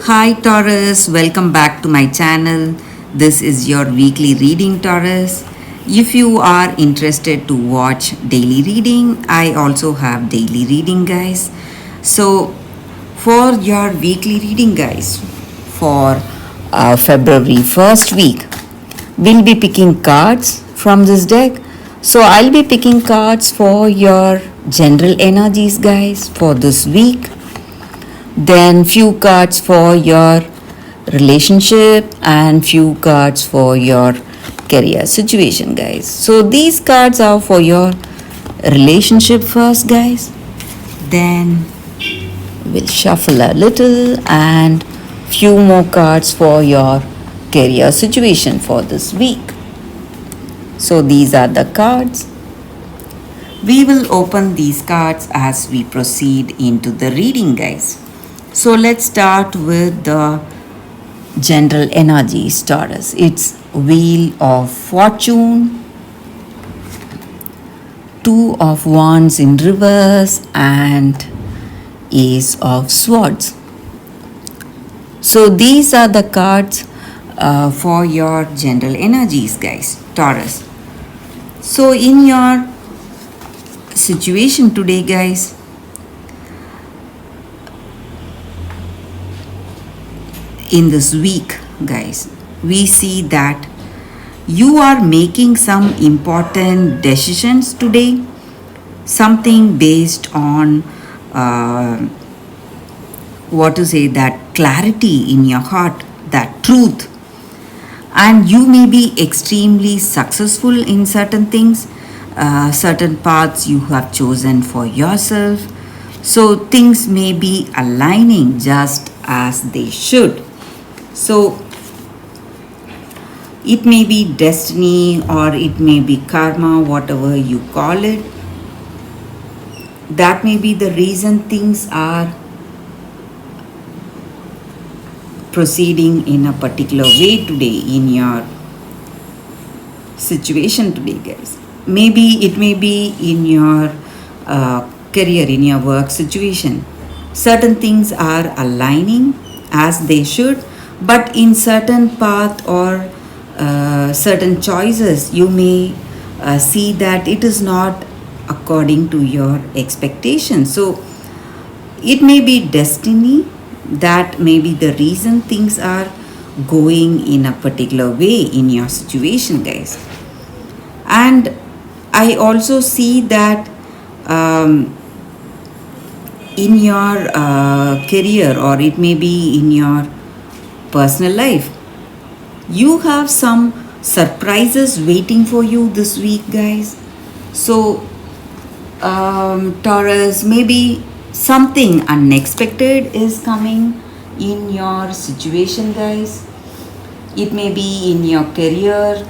Hi Taurus, welcome back to my channel. This is your weekly reading, Taurus. If you are interested to watch daily reading, I also have daily reading, guys. So, for your weekly reading, guys, for February 1st week, we'll be picking cards from this deck. So, I'll be picking cards for your general energies, guys, for this week, then few cards for your relationship and few cards for your career situation, guys. So these cards are for your relationship first, guys. Then we'll shuffle a little and few more cards for your career situation for this week. So these are the cards. We will open these cards as we proceed into the reading, guys. So let's start with the general energies, Taurus. It's Wheel of Fortune, Two of Wands in reverse, and Ace of Swords. So these are the cards for your general energies, guys, Taurus. So in your situation today, guys, in this week, guys, we see that you are making some important decisions today, something based on what to say, that clarity in your heart, that truth, and you may be extremely successful in certain things, certain paths you have chosen for yourself. So things may be aligning just as they should. So it may be destiny or it may be karma, whatever you call it. That may be the reason things are proceeding in a particular way today in your situation today, guys. Maybe it may be in your career, in your work situation. Certain things are aligning as they should, but in certain path or certain choices you may see that it is not according to your expectations. So it may be destiny, that may be the reason things are going in a particular way in your situation, guys. And I also see that in your career, or it may be in your personal life, you have some surprises waiting for you this week, guys. So Taurus, maybe something unexpected is coming in your situation, guys. It may be in your career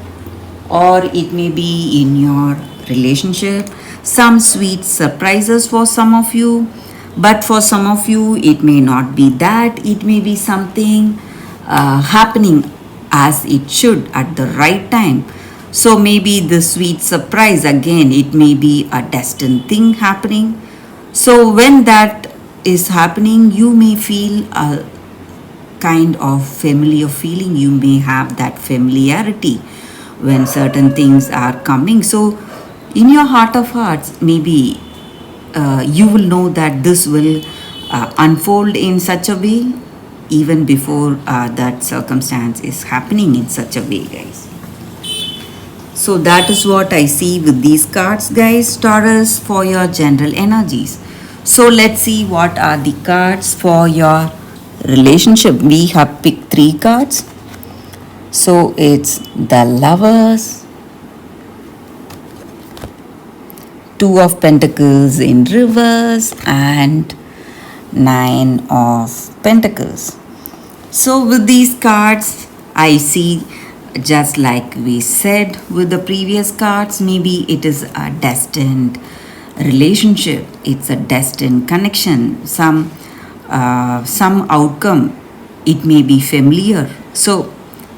or it may be in your relationship. Some sweet surprises for some of you, but for some of you it may not be that. It may be something happening as it should at the right time. So maybe the sweet surprise, again, it may be a destined thing happening. So when that is happening, you may feel a kind of familiar feeling. You may have that familiarity when certain things are coming. So in your heart of hearts, maybe you will know that this will unfold in such a way even before that circumstance is happening in such a way, guys. So that is what I see with these cards, guys, Taurus, for your general energies. So let's see what are the cards for your relationship. We have picked 3 cards. So it's the Lovers, 2 of Pentacles in reverse, and 9 of Pentacles. So with these cards, I see, just like we said with the previous cards, maybe it is a destined relationship, it's a destined connection, some outcome, it may be familiar. So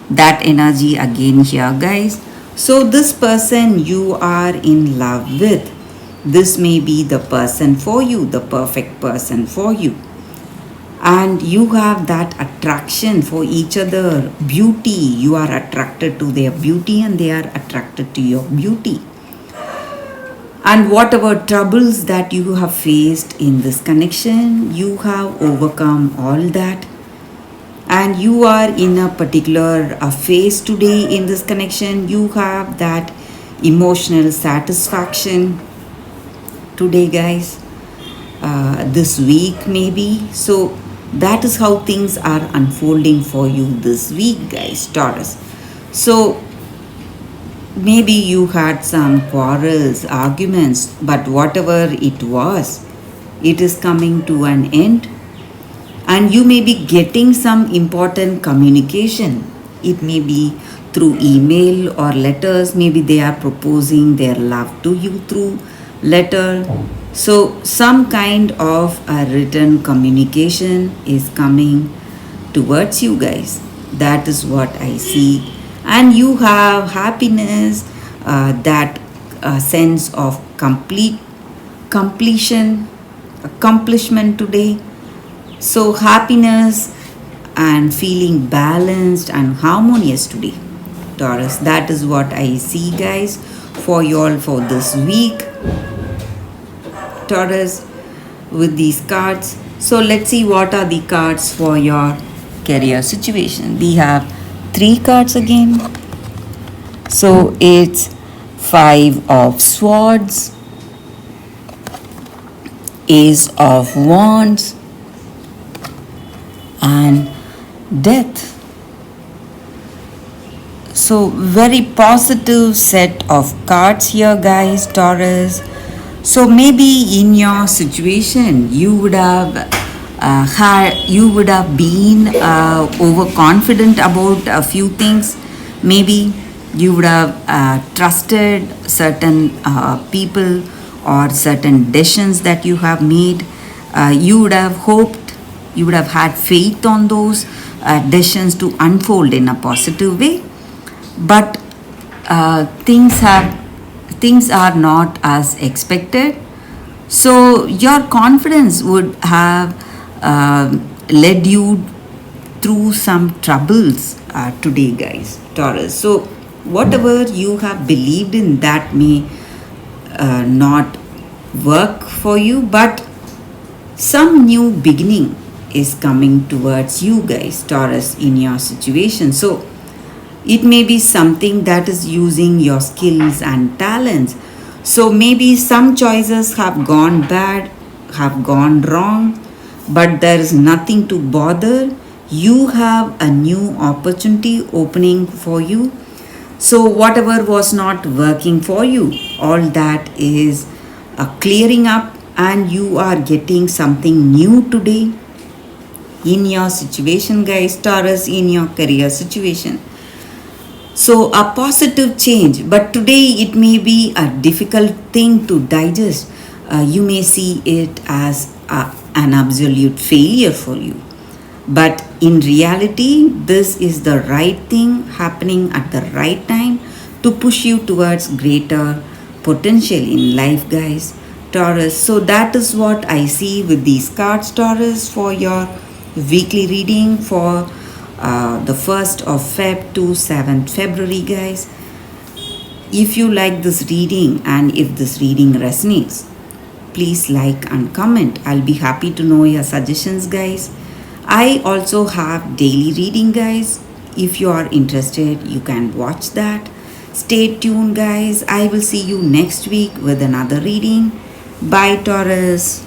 that energy again here, guys. So this person you are in love with, this may be the person for you, the perfect person for you. and you have that attraction for each other. Beauty, you are attracted to their beauty and they are attracted to your beauty. And whatever troubles that you have faced in this connection, you have overcome all that. And you are in a particular phase today in this connection. You have that emotional satisfaction today, guys. This week, maybe. So, that is how things are unfolding for you this week, guys, Taurus. So, maybe you had some quarrels, arguments, but whatever it was, it is coming to an end. And you may be getting some important communication. It may be through email or letters. Maybe they are proposing their love to you through letter. So, some kind of a written communication is coming towards you guys. That is what I see. And you have happiness, that sense of completion, accomplishment today. So, happiness and feeling balanced and harmonious today, Taurus. That is what I see, guys, for you all for this week, Taurus, with these cards. So, let's see what are the cards for your career situation. We have 3 cards again. So, it's 5 of Swords, Ace of Wands, and Death. So, very positive set of cards here, guys, Taurus. So, maybe in your situation, you would have been overconfident about a few things. Maybe you would have trusted certain people or certain decisions that you have made. You would have hoped, you would have had faith on those decisions to unfold in a positive way. But things are not as expected. So your confidence would have led you through some troubles today, guys, Taurus. So whatever you have believed in, that may not work for you, but some new beginning is coming towards you, guys, Taurus, in your situation. So it may be something that is using your skills and talents. So maybe some choices have gone bad, have gone wrong, but there is nothing to bother. You have a new opportunity opening for you. So whatever was not working for you, all that is clearing up, and you are getting something new today in your situation, guys, Taurus, in your career situation. So a positive change, but today it may be a difficult thing to digest. You may see it as an absolute failure for you. But in reality, this is the right thing happening at the right time to push you towards greater potential in life, guys, Taurus. So that is what I see with these cards, Taurus, for your weekly reading for the 1st of Feb to 7th February, guys. If you like this reading and if this reading resonates, please like and comment. I'll be happy to know your suggestions, guys. I also have daily reading, guys. If you are interested, you can watch that. Stay tuned, guys. I will see you next week with another reading. Bye, Taurus.